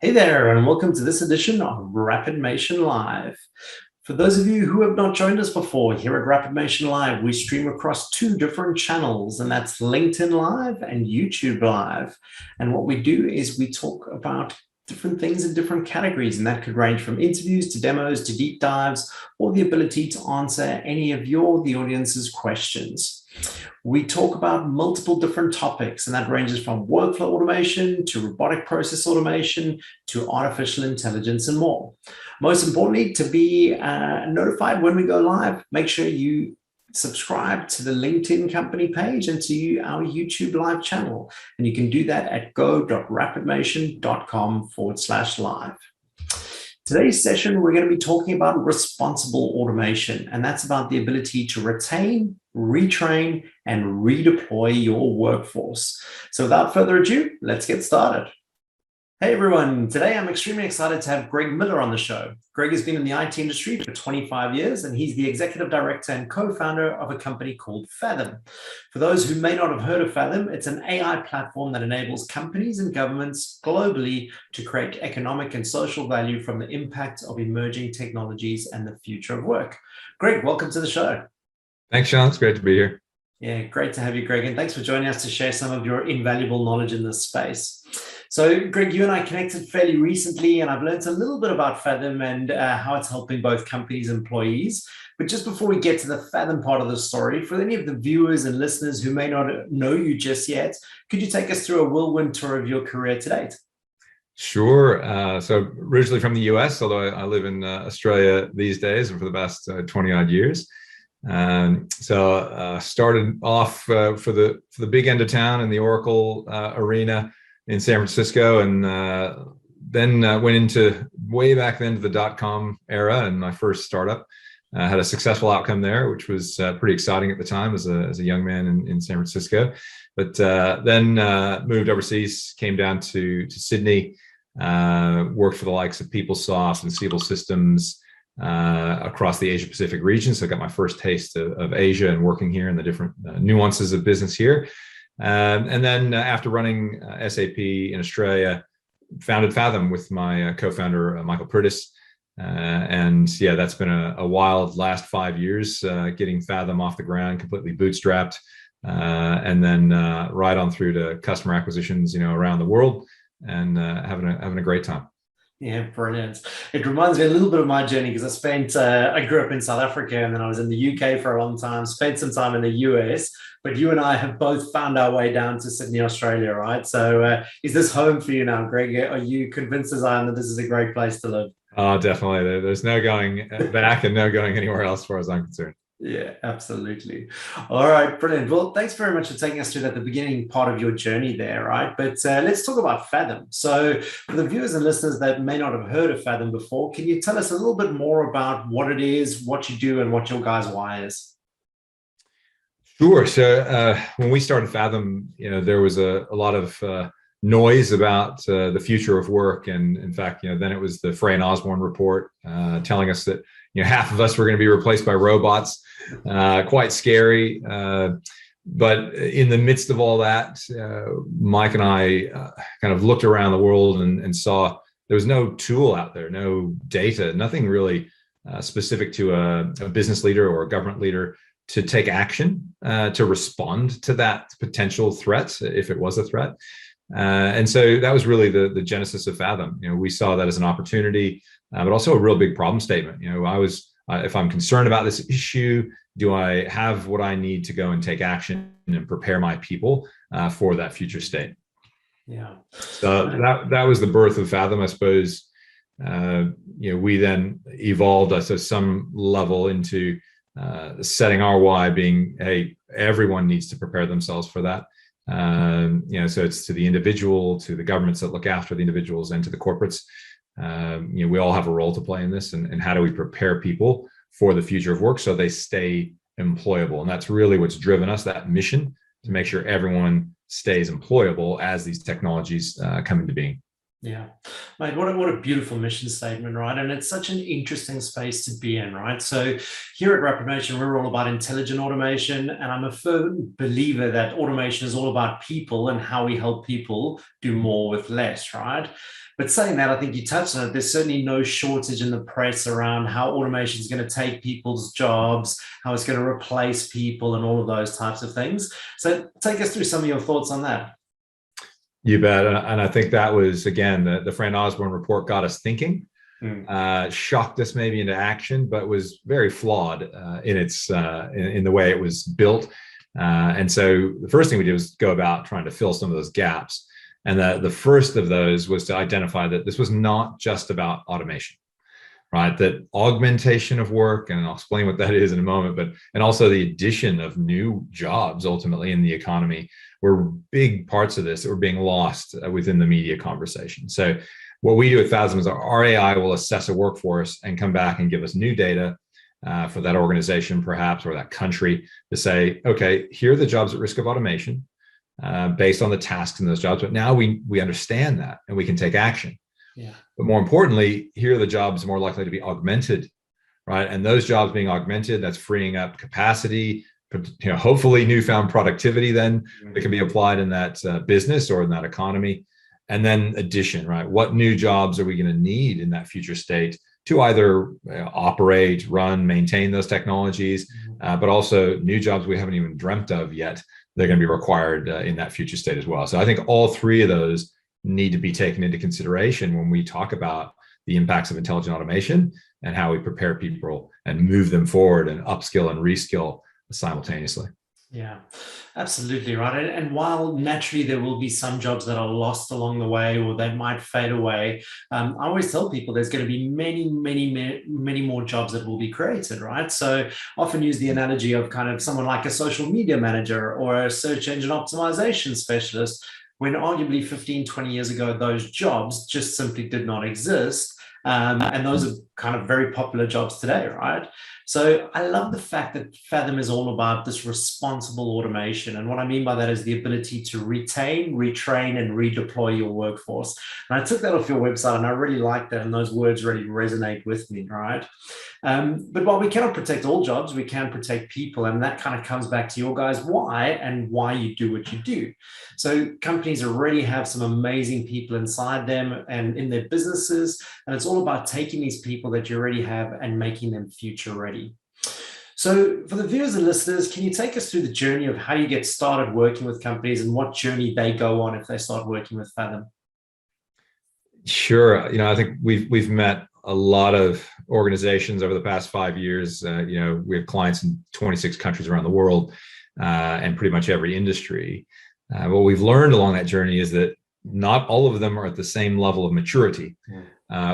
Hey there, and welcome to this edition of rapidMATION Live. For those of you who have not joined us before, here at rapidMATION Live, we stream across two different channels, and that's LinkedIn Live and YouTube Live. And what we do is we talk about different things in different categories, and that could range from interviews to demos to deep dives, or the ability to answer any of the audience's questions. We talk about multiple different topics, and that ranges from workflow automation to robotic process automation to artificial intelligence and more. Most importantly, to be notified when we go live, make sure you subscribe to the LinkedIn company page and to our YouTube live channel. And you can do that at go.rapidmation.com/live. Today's session, we're going to be talking about responsible automation, and that's about the ability to retain, retrain, and redeploy your workforce. So without further ado, let's get started. Hey everyone, today I'm extremely excited to have Greg Miller on the show. Greg has been in the IT industry for 25 years, and he's the executive director and co-founder of a company called Faethm. For those who may not have heard of Faethm, it's an AI platform that enables companies and governments globally to create economic and social value from the impact of emerging technologies and the future of work. Greg, welcome to the show. Thanks, Sean. It's great to be here. Yeah, great to have you, Greg, and thanks for joining us to share some of your invaluable knowledge in this space. So, Greg, you and I connected fairly recently, and I've learned a little bit about Faethm and how it's helping both companies and employees. But just before we get to the Faethm part of the story, for any of the viewers and listeners who may not know you just yet, could you take us through a whirlwind tour of your career to date? Sure. So originally from the US, although I live in Australia these days and for the past 20 odd years. Started off for the big end of town in the Oracle arena in San Francisco, and then went into way back then to the .com era, and my first startup had a successful outcome there, which was pretty exciting at the time as a young man in San Francisco. But then moved overseas, came down to Sydney, worked for the likes of PeopleSoft and Siebel Systems across the Asia Pacific region. So I got my first taste of Asia and working here and the different nuances of business here. And then after running SAP in Australia, founded Faethm with my co-founder, Michael Purtis. And yeah, that's been a wild last 5 years, getting Faethm off the ground, completely bootstrapped, and then right on through to customer acquisitions, around the world, and having a great time. Yeah, brilliant. It reminds me a little bit of my journey because I grew up in South Africa, and then I was in the UK for a long time, spent some time in the US, but you and I have both found our way down to Sydney, Australia, right? So is this home for you now, Greg? Are you convinced as I am that this is a great place to live? Oh, definitely. There's no going back and no going anywhere else as far as I'm concerned. Yeah, absolutely. All right, brilliant. Well, thanks very much for taking us through that, the beginning part of your journey there, right? But let's talk about Faethm. So for the viewers and listeners that may not have heard of Faethm before, can you tell us a little bit more about what it is, what you do, and what your guys' why is? Sure. So when we started Faethm, there was a lot of noise about the future of work, and in fact, then it was the Frey and Osborne report telling us that half of us were going to be replaced by robots. Quite scary. But in the midst of all that, Mike and I kind of looked around the world and saw there was no tool out there, no data, nothing really specific to a business leader or a government leader to take action to respond to that potential threat, if it was a threat. And so that was really the genesis of Faethm. We saw that as an opportunity, but also a real big problem statement. If I'm concerned about this issue, do I have what I need to go and take action and prepare my people for that future state? Yeah. So that was the birth of Faethm, I suppose. We then evolved at some level into setting our why being, hey, everyone needs to prepare themselves for that. So it's to the individual, to the governments that look after the individuals, and to the corporates. We all have a role to play in this, and how do we prepare people for the future of work so they stay employable? And that's really what's driven us, that mission to make sure everyone stays employable as these technologies come into being. Yeah, mate, what a beautiful mission statement, right? And it's such an interesting space to be in, right? So here at rapidMATION, we're all about intelligent automation, and I'm a firm believer that automation is all about people and how we help people do more with less, right? But saying that, I think you touched on it. There's certainly no shortage in the press around how automation is going to take people's jobs, how it's going to replace people, and all of those types of things. So take us through some of your thoughts on that. You bet. And I think that was, again, the Fran Osborne report got us thinking, shocked us maybe into action, but was very flawed in its in the way it was built. And so the first thing we did was go about trying to fill some of those gaps. And the first of those was to identify that this was not just about automation, right? That augmentation of work, and I'll explain what that is in a moment, but and also the addition of new jobs ultimately in the economy were big parts of this that were being lost within the media conversation. So what we do at Faethm is our AI will assess a workforce and come back and give us new data for that organization perhaps, or that country, to say, okay, here are the jobs at risk of automation based on the tasks in those jobs, but now we understand that and we can take action. Yeah. But more importantly, here are the jobs more likely to be augmented, right? And those jobs being augmented, that's freeing up capacity, hopefully newfound productivity then that can be applied in that business or in that economy. And then addition, right? What new jobs are we going to need in that future state to either operate, run, maintain those technologies, but also new jobs we haven't even dreamt of yet. They're going to be required in that future state as well. So I think all three of those need to be taken into consideration when we talk about the impacts of intelligent automation and how we prepare people and move them forward and upskill and reskill simultaneously. Yeah, absolutely right. And while naturally there will be some jobs that are lost along the way, or they might fade away, I always tell people there's going to be many more jobs that will be created, right? So often use the analogy of kind of someone like a social media manager or a search engine optimization specialist, when arguably 15, 20 years ago, those jobs just simply did not exist. And those are kind of very popular jobs today, right? So I love the fact that Faethm is all about this responsible automation. And what I mean by that is the ability to retain, retrain, and redeploy your workforce. And I took that off your website and I really like that. And those words really resonate with me, right? But while we cannot protect all jobs, we can protect people. And that kind of comes back to your guys' why and why you do what you do. So companies already have some amazing people inside them and in their businesses. And it's all about taking these people that you already have and making them future ready. So for the viewers and listeners, can you take us through the journey of how you get started working with companies and what journey they go on if they start working with Faethm? Sure. I think we've met a lot of organizations over the past 5 years. We have clients in 26 countries around the world and pretty much every industry. What we've learned along that journey is that not all of them are at the same level of maturity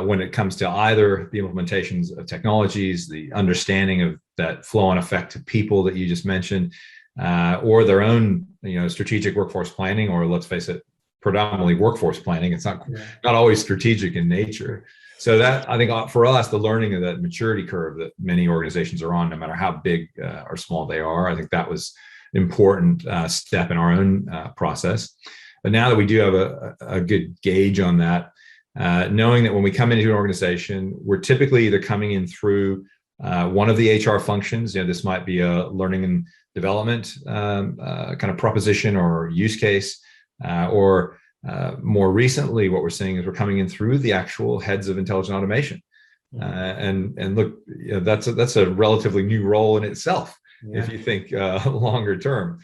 when it comes to either the implementations of technologies, the understanding of that flow-on effect to people that you just mentioned, or their own strategic workforce planning, or let's face it, predominantly workforce planning. It's not always strategic in nature. So that, I think, for us, the learning of that maturity curve that many organizations are on, no matter how big or small they are, I think that was an important step in our own process. But now that we do have a good gauge on that, knowing that when we come into an organization, we're typically either coming in through one of the HR functions. This might be a learning and development kind of proposition or use case, or more recently, what we're seeing is we're coming in through the actual heads of intelligent automation. And look, that's a relatively new role in itself, if you think longer term.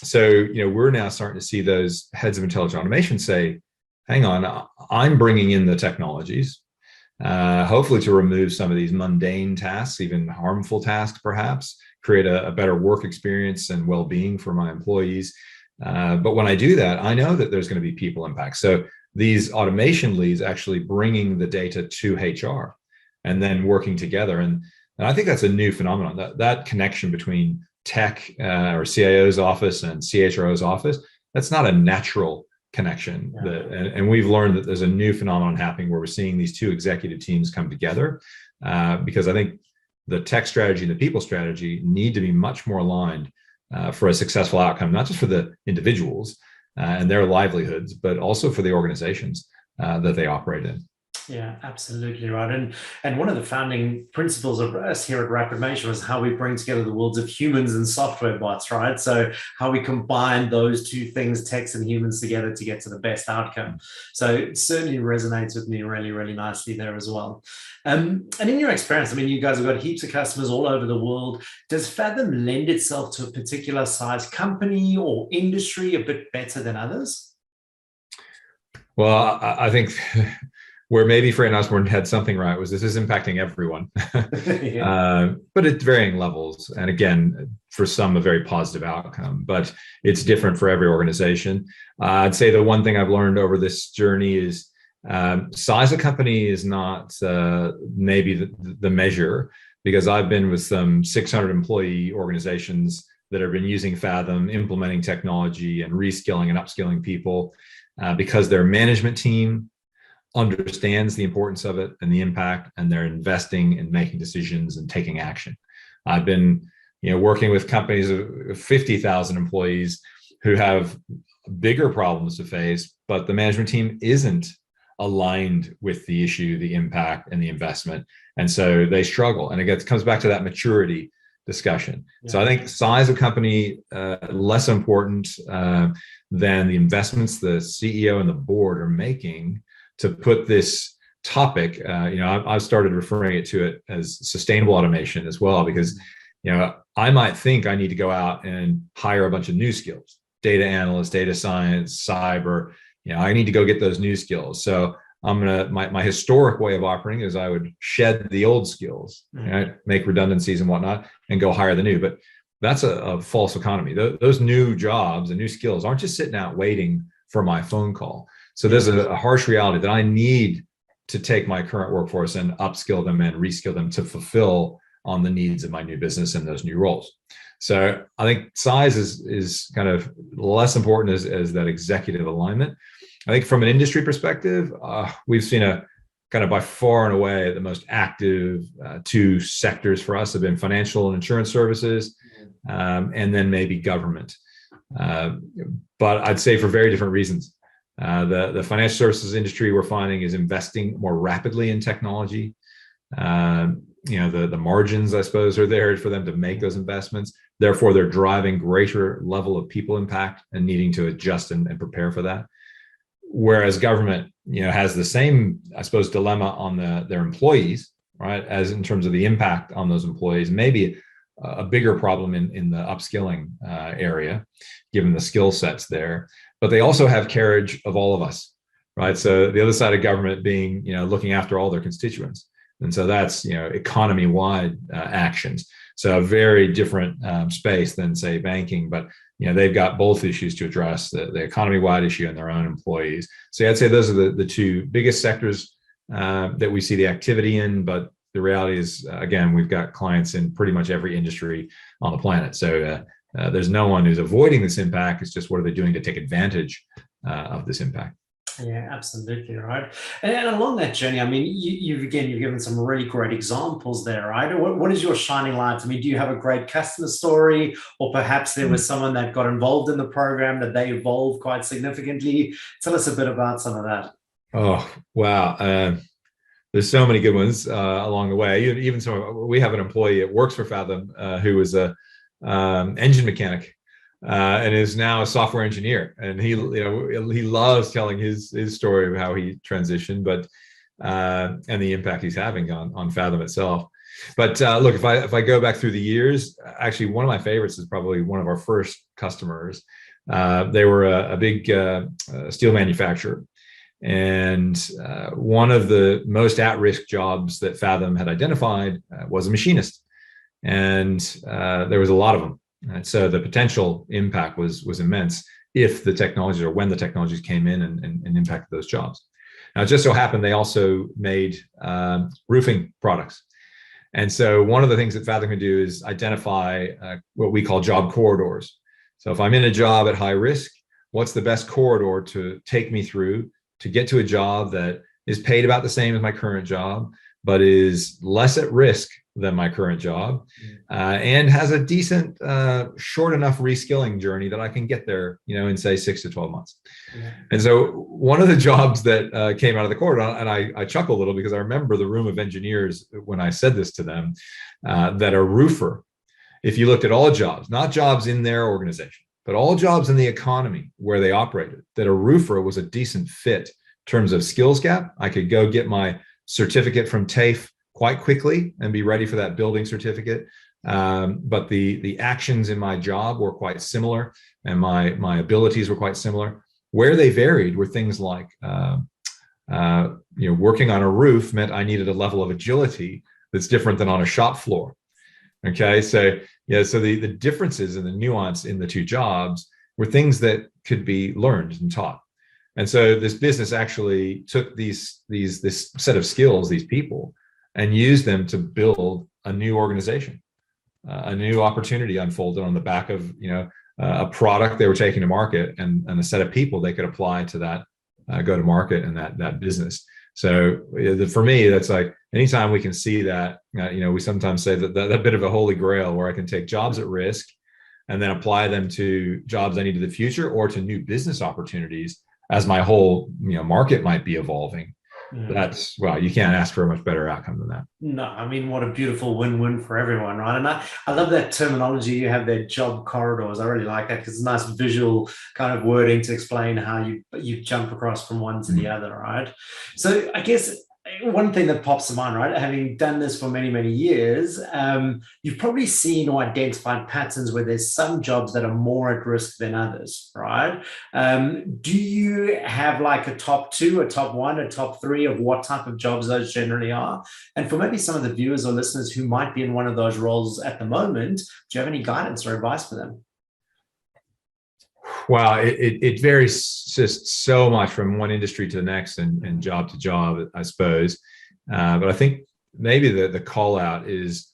So we're now starting to see those heads of intelligent automation say, hang on, I'm bringing in the technologies, hopefully to remove some of these mundane tasks, even harmful tasks, perhaps, create a better work experience and well-being for my employees. But when I do that, I know that there's going to be people impact. So these automation leads actually bringing the data to HR and then working together. And I think that's a new phenomenon, that connection between tech or CIO's office and CHRO's office. That's not a natural connection. And we've learned that there's a new phenomenon happening where we're seeing these two executive teams come together because I think the tech strategy and the people strategy need to be much more aligned for a successful outcome, not just for the individuals and their livelihoods, but also for the organizations. that they operate in. Yeah, absolutely right. And one of the founding principles of us here at rapidMATION was how we bring together the worlds of humans and software bots, right? So how we combine those two things, techs and humans, together to get to the best outcome. So it certainly resonates with me really, really nicely there as well. And in your experience, I mean, you guys have got heaps of customers all over the world. Does Faethm lend itself to a particular size company or industry a bit better than others? Well, I think where maybe Fred and Osborne had something right was this is impacting everyone, Yeah. but at varying levels. And again, for some, a very positive outcome, but it's different for every organization. I'd say the one thing I've learned over this journey is size of company is not maybe the measure, because I've been with some 600 employee organizations that have been using Faethm, implementing technology and reskilling and upskilling people because their management team understands the importance of it and the impact, and they're investing in making decisions and taking action. I've been, working with companies of 50,000 employees who have bigger problems to face, but the management team isn't aligned with the issue, the impact, and the investment, and so they struggle. And again, it comes back to that maturity discussion. Yeah. So I think size of company less important than the investments the CEO and the board are making to put this topic, I've started referring to it as sustainable automation as well, because, I might think I need to go out and hire a bunch of new skills, data analysts, data science, cyber, I need to go get those new skills. So my historic way of operating is I would shed the old skills, make redundancies and whatnot, and go hire the new. But that's a false economy. Those new jobs and new skills aren't just sitting out waiting for my phone call. So there's a harsh reality that I need to take my current workforce and upskill them and reskill them to fulfill on the needs of my new business and those new roles. So I think size is kind of less important as that executive alignment. I think from an industry perspective, we've seen a kind of by far and away the most active two sectors for us have been financial and insurance services, and then maybe government. But I'd say for very different reasons. The financial services industry we're finding is investing more rapidly in technology. The margins, I suppose, are there for them to make those investments. Therefore, they're driving greater level of people impact and needing to adjust and prepare for that. Whereas government, has the same, I suppose, dilemma on their employees, right? As in terms of the impact on those employees, maybe a bigger problem in the upskilling area, given the skill sets there. But they also have carriage of all of us, right? So the other side of government being, looking after all their constituents. And so that's, economy-wide actions. So a very different space than, say, banking, but they've got both issues to address, the economy-wide issue and their own employees. So I'd say those are the two biggest sectors that we see the activity in, but the reality is, again, we've got clients in pretty much every industry on the planet. So there's no one who's avoiding this impact. It's just what are they doing to take advantage of this impact? Yeah, absolutely, right. And along that journey, I mean, you've given some really great examples there, right? What is your shining light? I mean, do you have a great customer story, or perhaps there was someone that got involved in the program that they evolved quite significantly? Tell us a bit about some of that. Oh, wow. There's so many good ones along the way. Even we have an employee that works for Faethm who was a engine mechanic. And is now a software engineer, and he loves telling his story of how he transitioned, but and the impact he's having on Faethm itself. But look, if I go back through the years, actually one of my favorites is probably one of our first customers. They were a big steel manufacturer, and one of the most at-risk jobs that Faethm had identified was a machinist, and there was a lot of them. And so the potential impact was immense if the technologies, or when the technologies came in and impacted those jobs. Now, it just so happened they also made roofing products. And so one of the things that Faethm can do is identify what we call job corridors. So if I'm in a job at high risk, what's the best corridor to take me through to get to a job that is paid about the same as my current job, but is less at risk than my current job, and has a decent, short enough reskilling journey that I can get there, in say 6 to 12 months. Yeah. And so one of the jobs that came out of the court, and I chuckle a little because I remember the room of engineers when I said this to them, that a roofer, if you looked at all jobs, not jobs in their organization, but all jobs in the economy where they operated, that a roofer was a decent fit in terms of skills gap. I could go get my certificate from TAFE quite quickly and be ready for that building certificate. But the actions in my job were quite similar, and my abilities were quite similar. Where they varied were things like, working on a roof meant I needed a level of agility that's different than on a shop floor. Okay, so the differences and the nuance in the two jobs were things that could be learned and taught. And so this business actually took this set of skills, these people, and used them to build a new organization. A new opportunity unfolded on the back of a product they were taking to market, and a set of people they could apply to that go to market and that business. So for me, that's like, anytime we can see that, we sometimes say that bit of a holy grail where I can take jobs at risk and then apply them to jobs I need in the future or to new business opportunities as my whole market might be evolving. That's, well, you can't ask for a much better outcome than that. No, I mean, what a beautiful win-win for everyone, right? And I love that terminology you have there, job corridors. I really like that because it's a nice visual kind of wording to explain how you jump across from one to the other, right? So I guess one thing that pops to mind, right, having done this for many, many years, you've probably seen or identified patterns where there's some jobs that are more at risk than others, right? Do you have like a top 2, a top 1, a top 3 of what type of jobs those generally are? And for maybe some of the viewers or listeners who might be in one of those roles at the moment, do you have any guidance or advice for them? Wow, it varies just so much from one industry to the next and job to job, I suppose. But I think maybe the call out is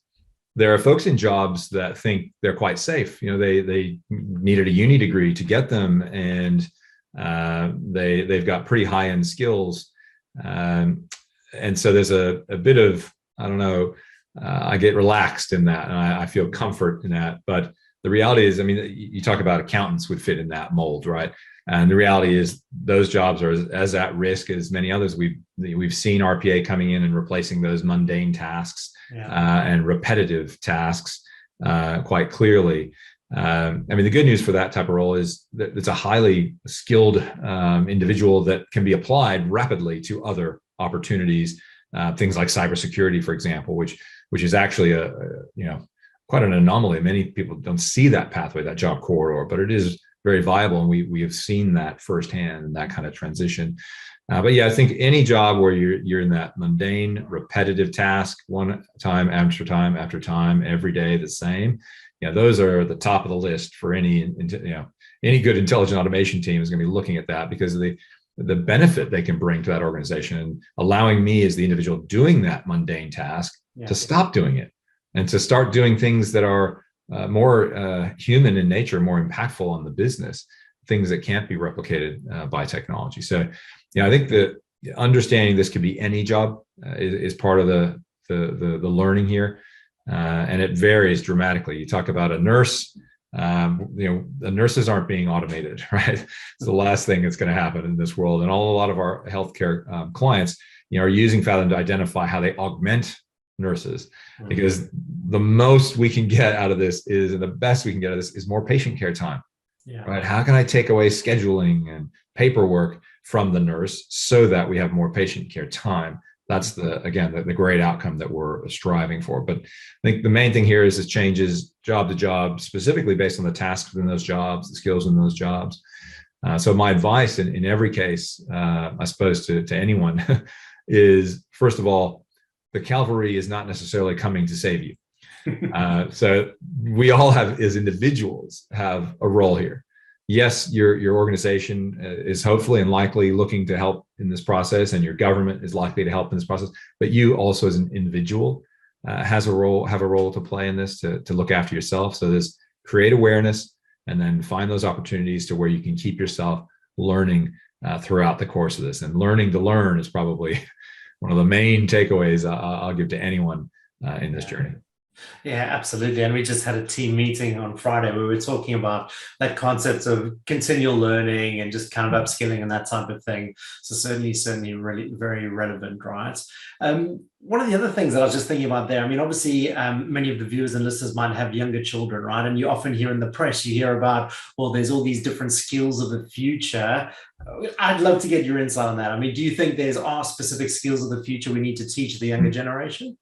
there are folks in jobs that think they're quite safe. They needed a uni degree to get them, and they've got pretty high end skills. And so there's a bit of, I don't know, I get relaxed in that, and I feel comfort in that. But the reality is, I mean, you talk about accountants would fit in that mold, right? And the reality is those jobs are as at risk as many others. We've seen RPA coming in and replacing those mundane tasks and repetitive tasks quite clearly. I mean, the good news for that type of role is that it's a highly skilled individual that can be applied rapidly to other opportunities, things like cybersecurity, for example, which is actually quite an anomaly. Many people don't see that pathway, that job corridor, but it is very viable, and we have seen that firsthand in that kind of transition. But yeah, I think any job where you're in that mundane, repetitive task, one time after time after time, every day the same, those are the top of the list for any good intelligent automation team is going to be looking at that because of the benefit they can bring to that organization, and allowing me as the individual doing that mundane task to stop doing it and to start doing things that are more human in nature, more impactful on the business, things that can't be replicated by technology. So, I think that understanding this could be any job is part of the learning here, and it varies dramatically. You talk about a nurse. The nurses aren't being automated, right? It's the last thing that's going to happen in this world. And a lot of our healthcare clients, are using Faethm to identify how they augment nurses, because the most we can get out of this is, and the best we can get out of this is more patient care time, right? How can I take away scheduling and paperwork from the nurse so that we have more patient care time? That's the great outcome that we're striving for. But I think the main thing here is it changes job to job, specifically based on the tasks in those jobs, the skills in those jobs. So my advice in every case, I suppose to anyone is, first of all, the cavalry is not necessarily coming to save you. So we all as individuals have a role here. Yes, your organization is hopefully and likely looking to help in this process, and your government is likely to help in this process, but you also as an individual have a role to play in this, to look after yourself. So there's create awareness, and then find those opportunities to where you can keep yourself learning throughout the course of this. And learning to learn is probably one of the main takeaways I'll give to anyone in this journey. Yeah, absolutely. And we just had a team meeting on Friday where we were talking about that concept of continual learning and just kind of upskilling and that type of thing. So certainly really very relevant, right? One of the other things that I was just thinking about there, I mean, obviously, many of the viewers and listeners might have younger children, right? And you often hear in the press, you hear about, well, there's all these different skills of the future. I'd love to get your insight on that. I mean, do you think are specific skills of the future we need to teach the younger generation?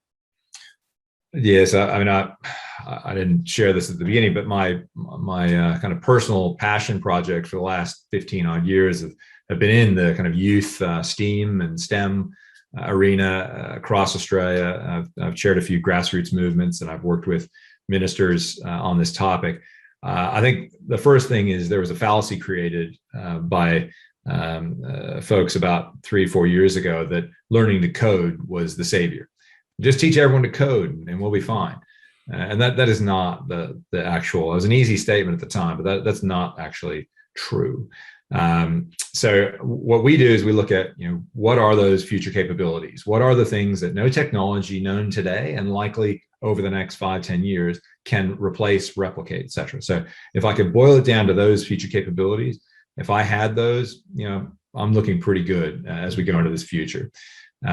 Yes, I mean, I didn't share this at the beginning, but my kind of personal passion project for the last 15 odd years have been in the kind of youth STEAM and STEM arena across Australia. I've chaired a few grassroots movements, and I've worked with ministers on this topic. I think the first thing is there was a fallacy created by folks about 3 or 4 years ago that learning to code was the savior. Just teach everyone to code and we'll be fine. And that is not the actual, it was an easy statement at the time, but that's not actually true. So what we do is we look at, what are those future capabilities? What are the things that no technology known today and likely over the next 5-10 years can replace, replicate, et cetera. So if I could boil it down to those future capabilities, if I had those, I'm looking pretty good as we go into this future.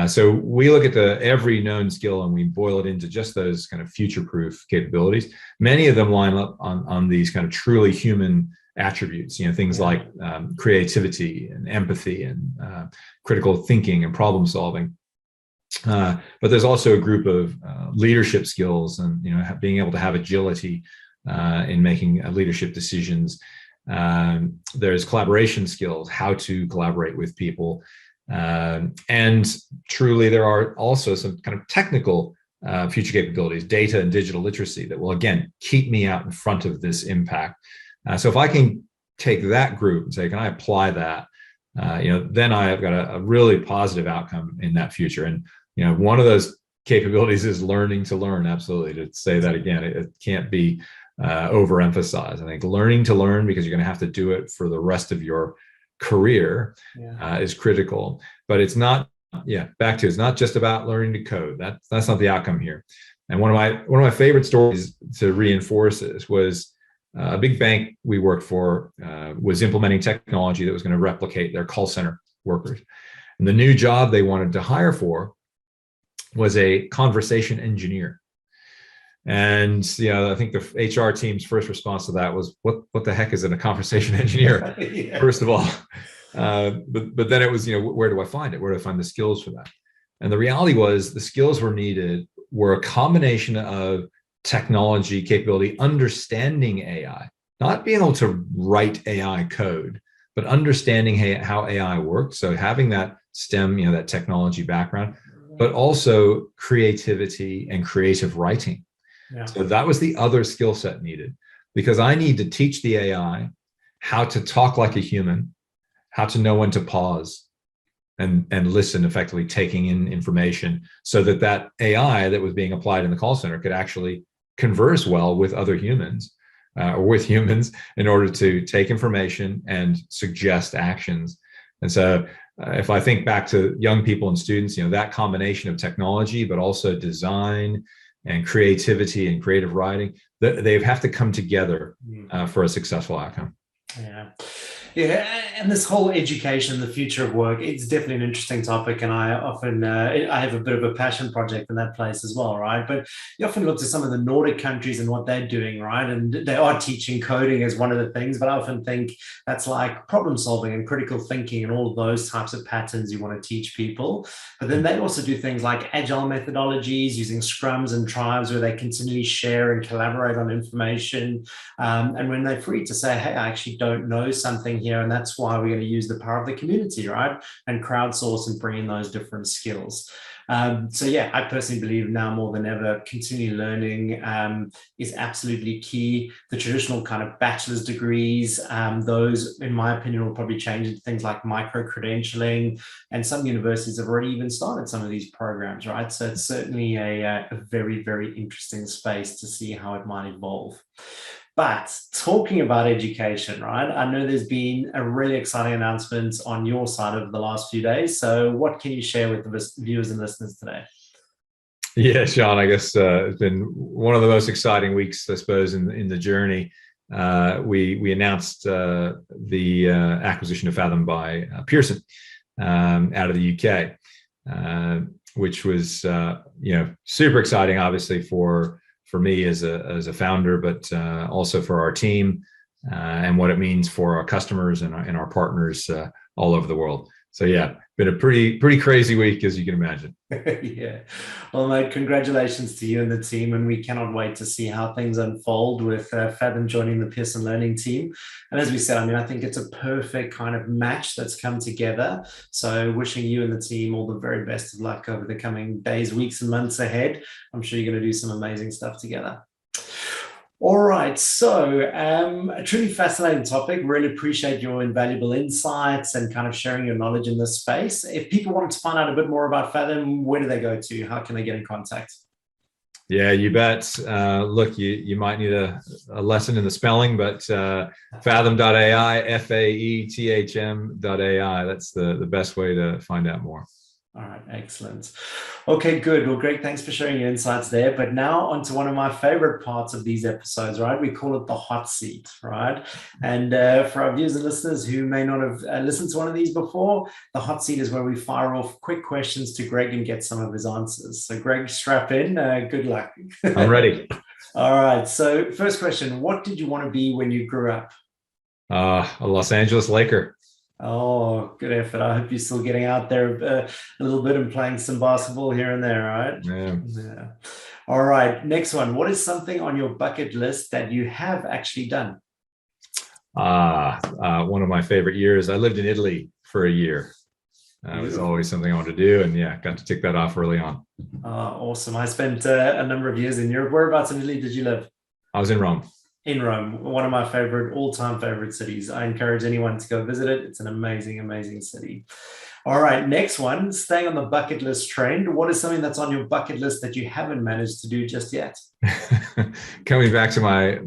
So we look at every known skill and we boil it into just those kind of future-proof capabilities. Many of them line up on these kind of truly human attributes, things like creativity and empathy and critical thinking and problem solving. But there's also a group of leadership skills and being able to have agility in making leadership decisions. There's collaboration skills, how to collaborate with people. And truly, there are also some kind of technical future capabilities, data and digital literacy that will, again, keep me out in front of this impact. So if I can take that group and say, can I apply that? Then I have got a really positive outcome in that future. And, one of those capabilities is learning to learn. Absolutely. To say that again, it can't be overemphasized. I think learning to learn, because you're going to have to do it for the rest of your career is critical. But it's not, it's not just about learning to code. That's not the outcome here. And one of my favorite stories to reinforce this was a big bank we worked for was implementing technology that was going to replicate their call center workers. And the new job they wanted to hire for was a conversation engineer. And I think the HR team's first response to that was, "What the heck is a conversation engineer?" First of all, but then it was, where do I find it? Where do I find the skills for that? And the reality was, the skills were a combination of technology capability, understanding AI, not being able to write AI code, but understanding how AI works. So having that STEM, that technology background, but also creativity and creative writing. Yeah. So that was the other skill set needed, because I need to teach the AI how to talk like a human, how to know when to pause and listen, effectively taking in information, so that AI that was being applied in the call center could actually converse well with other humans or with humans in order to take information and suggest actions. And so if I think back to young people and students, that combination of technology, but also design and creativity and creative writing, they have to come together for a successful outcome. Yeah, and this whole education, the future of work, it's definitely an interesting topic, and I often I have a bit of a passion project in that place as well, right? But you often look to some of the Nordic countries and what they're doing, right? And they are teaching coding as one of the things, but I often think that's like problem solving and critical thinking and all of those types of patterns you want to teach people. But then they also do things like agile methodologies, using scrums and tribes where they continually share and collaborate on information. And when they're free to say, hey, I actually don't know something here, and that's why we're going to use the power of the community, right? And crowdsource and bring in those different skills. So yeah, I personally believe now more than ever, continuing learning is absolutely key. The traditional kind of bachelor's degrees, those, in my opinion, will probably change into things like micro-credentialing, and some universities have already even started some of these programs, right? So it's certainly a very, very interesting space to see how it might evolve. But talking about education, right? I know there's been a really exciting announcement on your side over the last few days. So what can you share with the viewers and listeners today? Yeah, Sean, I guess it's been one of the most exciting weeks, I suppose, in the journey. We announced the acquisition of Faethm by Pearson out of the UK, which was super exciting, obviously for me as a founder, but also for our team and what it means for our customers and our partners all over the world. So yeah, been a pretty crazy week, as you can imagine. Yeah. Well, mate, congratulations to you and the team. And we cannot wait to see how things unfold with Faethm joining the Pearson Learning team. And as we said, I mean, I think it's a perfect kind of match that's come together. So wishing you and the team all the very best of luck over the coming days, weeks, and months ahead. I'm sure you're going to do some amazing stuff together. All right, so a truly fascinating topic. Really appreciate your invaluable insights and kind of sharing your knowledge in this space. If people wanted to find out a bit more about Faethm, where do they go to? How can they get in contact? Yeah, you bet. Look, you might need a lesson in the spelling, but fathom.ai, faethm.ai. That's the best way to find out more. All right, excellent. Okay, good. Well, Greg, thanks for sharing your insights there. But now on to one of my favorite parts of these episodes, right? We call it the hot seat, right? And for our viewers and listeners who may not have listened to one of these before, the hot seat is where we fire off quick questions to Greg and get some of his answers. So Greg, strap in. Good luck. I'm ready. All right. So first question, what did you want to be when you grew up? A Los Angeles Laker. Oh, good effort. I hope you're still getting out there a little bit and playing some basketball here and there, right? Yeah. All right. Next one. What is something on your bucket list that you have actually done? One of my favorite years. I lived in Italy for a year. It was always something I wanted to do, and yeah, got to tick that off early on. Awesome. I spent a number of years in Europe. Whereabouts in Italy did you live? I was in Rome. In Rome, one of my all-time favorite cities. I encourage anyone to go visit it. It's an amazing, amazing city. All right, next one, staying on the bucket list trend. What is something that's on your bucket list that you haven't managed to do just yet? Coming back to my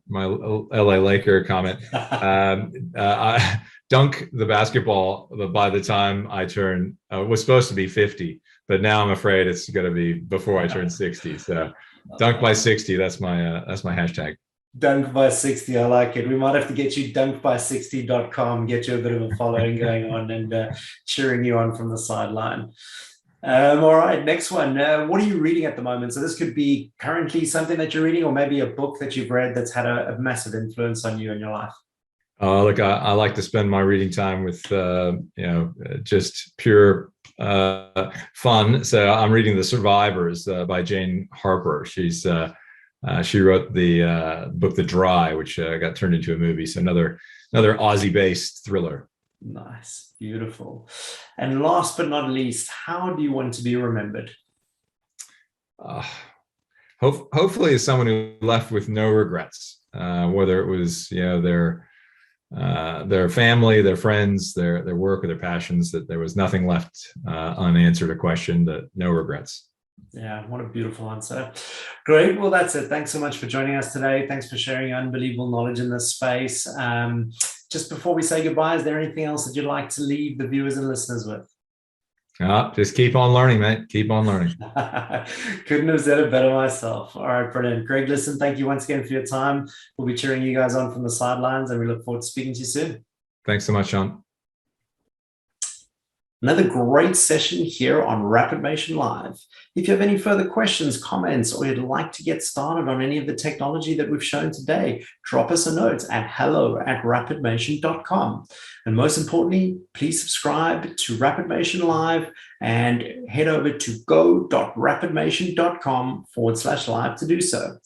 LA Laker comment, I dunk the basketball by the time I turn, was supposed to be 50, but now I'm afraid it's going to be before I turn 60. So dunk by 60, that's my hashtag. Dunk by 60, I like it. We might have to get you dunkby60.com, get you a bit of a following going on and cheering you on from the sideline. All right, next one. What are you reading at the moment? So this could be currently something that you're reading or maybe a book that you've read that's had a massive influence on you in your life. Look, I like to spend my reading time with, just pure fun. So I'm reading The Survivors by Jane Harper. She wrote the book The Dry, which got turned into a movie. So another Aussie-based thriller. Nice, beautiful. And last but not least, how do you want to be remembered? Hopefully, as someone who left with no regrets, whether it was their family, their friends, their work, or their passions. That there was nothing left unanswered, a question, that no regrets. Yeah, what a beautiful answer. Great. Well, that's it. Thanks so much for joining us today. Thanks for sharing your unbelievable knowledge in this space. Just before we say goodbye, is there anything else that you'd like to leave the viewers and listeners with? Just keep on learning, mate. Keep on learning. Couldn't have said it better myself. All right, brilliant. Greg, listen, thank you once again for your time. We'll be cheering you guys on from the sidelines, and we look forward to speaking to you soon. Thanks so much, Sean. Another great session here on rapidMATION Live. If you have any further questions, comments, or you'd like to get started on any of the technology that we've shown today, drop us a note at hello@rapidMATION.com. And most importantly, please subscribe to rapidMATION Live and head over to go.rapidmation.com/live to do so.